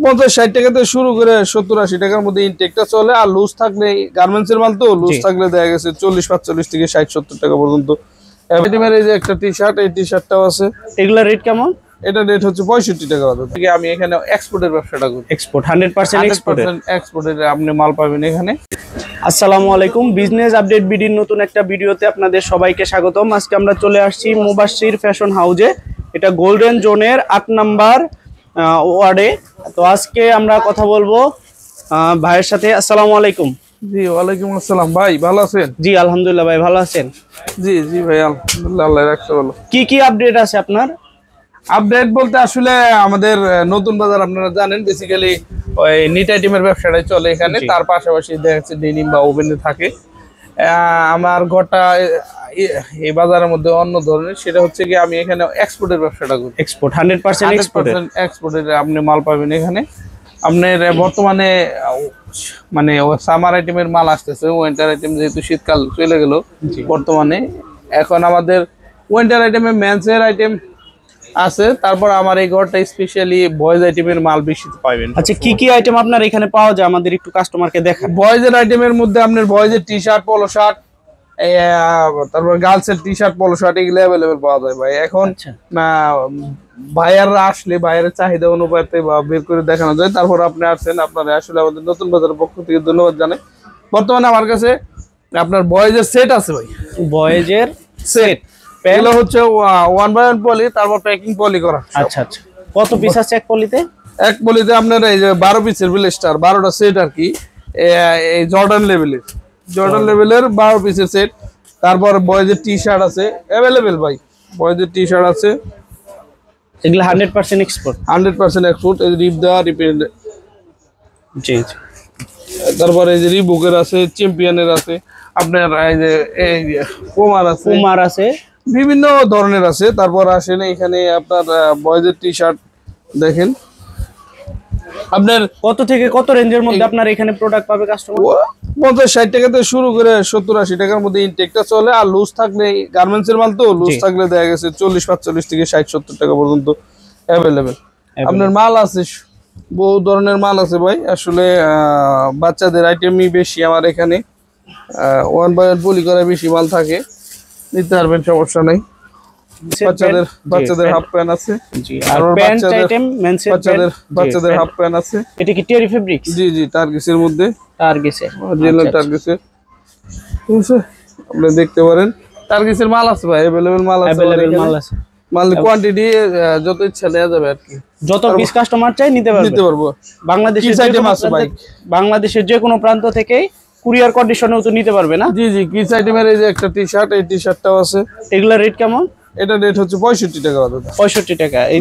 50-60 টাকা থেকে শুরু করে 70-80 টাকার মধ্যে ইনটেকটা চলে। আর লুজ থাকলে গার্মেন্টসের মাল তো লুজ থাকলে দেখা গেছে 40-45 থেকে 60-70 টাকা পর্যন্ত। এবারে এই যে একটা টি-শার্ট, এই টি-শার্টটাও আছে। এগুলা রেট কেমন? এটা রেট হচ্ছে 65 টাকা বাজার থেকে। আমি এখানে এক্সপোর্টের ব্যবসাটা করি। এক্সপোর্ট 100% এক্সপোর্টের আপনি মাল পাবেন এখানে। আসসালামু আলাইকুম, বিজনেস আপডেট বিডির নতুন একটা ভিডিওতে আপনাদের সবাইকে স্বাগতম। আজকে আমরা চলে আসছি মুবাশশির ফ্যাশন হাউজে। এটা গোল্ডেন জোনের 8 নাম্বার ওয়ার্ডে। তো আজকে আমরা কথা বলবো ভাইয়ের সাথে। আসসালামু আলাইকুম। জি ওয়ালাইকুম আসসালাম। ভাই ভালো আছেন? জি আলহামদুলিল্লাহ। ভাই ভালো আছেন? জি জি ভাই আলহামদুলিল্লাহ, আল্লাহ রাখছে ভালো। কি আপডেট আছে আপনার? আপডেট বলতে আসলে আমাদের নতুন বাজার আপনারা জানেন, বেসিক্যালি ওই নিট আইটেমের ব্যবসাটাই চলে এখানে। তার পাশাপাশি দেখা যাচ্ছে ডেনিম বা ওভেনে থাকে। আমার ঘরটা এই বাজারের মধ্যে অন্য ধরনের, সেটা হচ্ছে কি আমি এখানে এক্সপোর্টের ব্যবসাটা করি। এক্সপোর্ট 100% এক্সপোর্টের আপনি মাল পাবেন এখানে। আপনার বর্তমানে মানে সামার আইটেমের মাল আসতেছে, উইন্টার আইটেম যেহেতু শীতকাল চলে গেল বর্তমানে, এখন আমাদের উইন্টার আইটেমে মেন্সের আইটেম আছে। তারপর আমার এই ঘরটা স্পেশালি বয়েজ আইটেমের মাল বেশি পাবেন। আচ্ছা, কি আইটেম আপনার এখানে পাওয়া যায় আমাদের একটু কাস্টমারকে দেখান। বয়েজের আইটেমের মধ্যে আপনার বয়েজের টি-শার্ট, পলো শার্ট, তারপর গার্লসের টি-শার্ট, পলো শার্ট এগুলো অ্যাভেলেবেল পাওয়া যায় ভাই। এখন ভাইয়াররা আসলে ভাইয়ের চাহিদা অনুপাতে বের করে দেখানো যায়। তারপর আপনি আসছেন, আপনারা আসলে আমাদের নতুন বাজারের পক্ষ থেকে ধন্যবাদ জানাই। বর্তমানে আমার কাছে আপনার বয়েজের সেট আছে ভাই। বয়েজের সেট এগুলো হচ্ছে 1/1 পলি, তারপর প্যাকিং পলি করা। আচ্ছা আচ্ছা, কত পিস আছে এক পলিতে? এক পলিতে আপনার এই যে 12 পিসের ব্লেস্টার, 12টা সেট আর কি। এই জর্ডান লেভেলের 12 পিসের সেট। তারপর বয়েজের টি-শার্ট আছে অ্যাভেলেবেল ভাই। বয়েজের টি-শার্ট আছে, এগুলো 100% এক্সপোর্ট। 100% এক্সপোর্ট। এই রিপ দেওয়া রিপেন্ড। জি জি। তারপর এই যে রিবুকের আছে, চ্যাম্পিয়নের আছে, আপনার এই যে এই কুমার আছে, বিভিন্ন ধরনের আছে। তারপর আসেন এখানে আপনার বয়েজের টি-শার্ট দেখেন। আপনার কত থেকে কত রেঞ্জের মধ্যে আপনার এখানে প্রোডাক্ট পাবে কাস্টমার? 50-60 টাকা থেকে শুরু করে 70-80 টাকার মধ্যে ইনটেকটা চলে। আর লুজ থাকলে গার্মেন্টসের মাল তো লুজ থাকলে দেখা গেছে 40-45 থেকে 60-70 টাকা পর্যন্ত অ্যাভেলেবেল। আপনার মাল আছে, বহু ধরনের মাল আছে ভাই। আসলে বাচ্চাদের আইটেমই বেশি আমার এখানে। 1/1 পলি করা বেশি মাল থাকে, নিতে পারবেন, সমস্যা নাই। বাচ্চাদের হাফ প্যান্ট আছে। জি, আর প্যান্ট আইটেম মেন্সের বাচ্চাদের হাফ প্যান্ট আছে। এটা কি টেরি ফেব্রিক্স? জি জি, টার্গিসের মধ্যে। টার্গিসের অরিজিনাল টার্গিসের। ঠিক আছে, আপনি দেখতে পারেন টার্গিসের মাল আছে ভাই, अवेलेबल মাল আছে। মাল কোয়ান্টিটি যত ইচ্ছা নেওয়া যাবে আর কি। যত পিস কাস্টমার চাই নিতে পারবো। বাংলাদেশের যে কোনো প্রান্ত থেকে কুরিয়ার কন্ডিশনেও তো নিতে পারবে না? জি জি, কিডস আইটেমের এই যে একটা টি-শার্ট, এই টি-শার্টটাও আছে। এগুলা রেট কেমন? এটা রেট হচ্ছে 65 টাকা দাদা। 65 টাকা। এই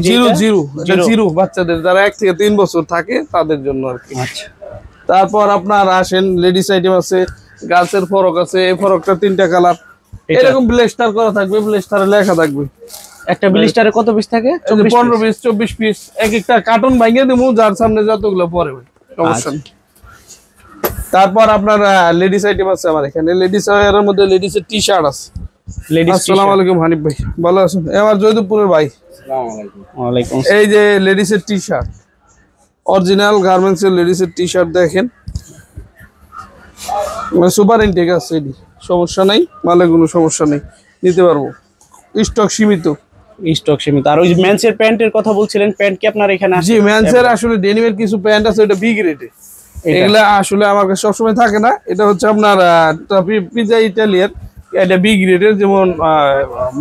জিরো বাচ্চাদের যারা 1 থেকে 3 বছর থাকে তাদের জন্য আর কি। আচ্ছা। তারপর আপনার আসেন লেডিস আইটেম আছে, গার্লসের ফরক আছে। এই ফরকটা 3টা কালার, এরকম ব্লেস্টার করা থাকবে, ব্লেস্টারে লেখা থাকবে। একটা ব্লেস্টারে কত পিস থাকে? 15 পিস 24 পিস। এক একটা কার্টুন ভাঙিয়ে দেবো, যার সামনে যতগুলো পরে ভাই, সমস্যা নেই। তারপর আপনার লেডিস আইটেম আছে আমার এখানে। লেডিস এর মধ্যে লেডিসের টি-শার্ট আছে। আসসালামু আলাইকুম হানিফ ভাই, ভালো আছেন? আমার জয়দেবপুরের ভাই। আসসালামু আলাইকুম। ওয়ালাইকুম। এই যে লেডিসের টি-শার্ট, অরিজিনাল গার্মেন্টসের লেডিসের টি-শার্ট দেখেন, সুপার ইনটেক আছে। এডি সমস্যা নাই, মালে কোনো সমস্যা নেই, নিতে পারবো। স্টক সীমিত। আর ওই মেন্সের প্যান্টের কথা বলছিলেন, প্যান্ট কি আপনার এখানে আছে? জি, মেন্সের আসলে ডেনিমের কিছু প্যান্ট আছে, ওটা বি গ্রেডে। এগুলা আসলে আমার কাছে সবসময় থাকে না। এটা হচ্ছে আপনার পিজা ইটালিয়ান, এটা বি গ্রেডের। যেমন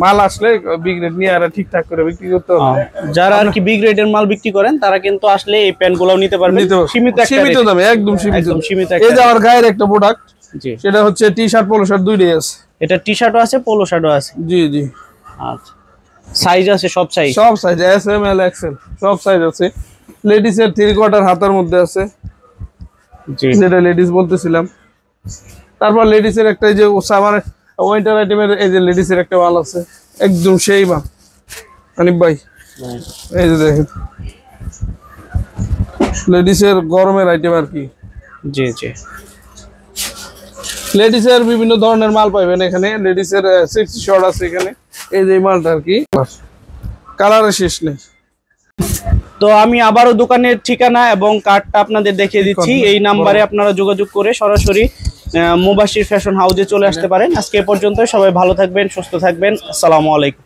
মাল আসলে বি গ্রেড নিয়ে আর ঠিকঠাক করে বিক্রি করতে হবে। যারা আর কি বি গ্রেডের মাল বিক্রি করেন তারা কিন্তু আসলে এই প্যান্টগুলোও নিতে পারবেন সীমিত দামে, একদম সীমিত। এই যে আমার গায়ের একটা প্রোডাক্ট, সেটা হচ্ছে টি-শার্ট, পলো শার্ট দুইটাই আছে। এটা টি-শার্টও আছে, পলো শার্টও আছে। জি জি। আচ্ছা, সাইজ আছে সব size? S M L XL সব সাইজ আছে। লেডিসের 3/4 হাতার মধ্যে আছে, যেটা লেডিস বলতেছিলাম। তারপর লেডিসের একটা এই যে সামার উইন্টার আইটেমের এই যে লেডিসের একটা মাল আছে, একদম সেই মাল হানিফ ভাই। এই যে দেখেন লেডিসের গরমের আইটেম আর কি। জি জি, লেডিসের বিভিন্ন ধরনের মাল পাবেন এখানে। লেডিসের 60 শর্ট আছে এখানে। এই যে মালটা আর কি, কালারের শেষ নেই। তো তো আমি আবারও দোকানের ঠিকানা এবং কার্ডটা আপনাদের দেখিয়ে দিচ্ছি। এই নাম্বারে আপনারা যোগাযোগ করে সরাসরি মুবাশির ফ্যাশন হাউজে চলে আসতে পারেন। আজকে এ পর্যন্ত, সবাই ভালো থাকবেন, সুস্থ থাকবেন। আসসালামু আলাইকুম।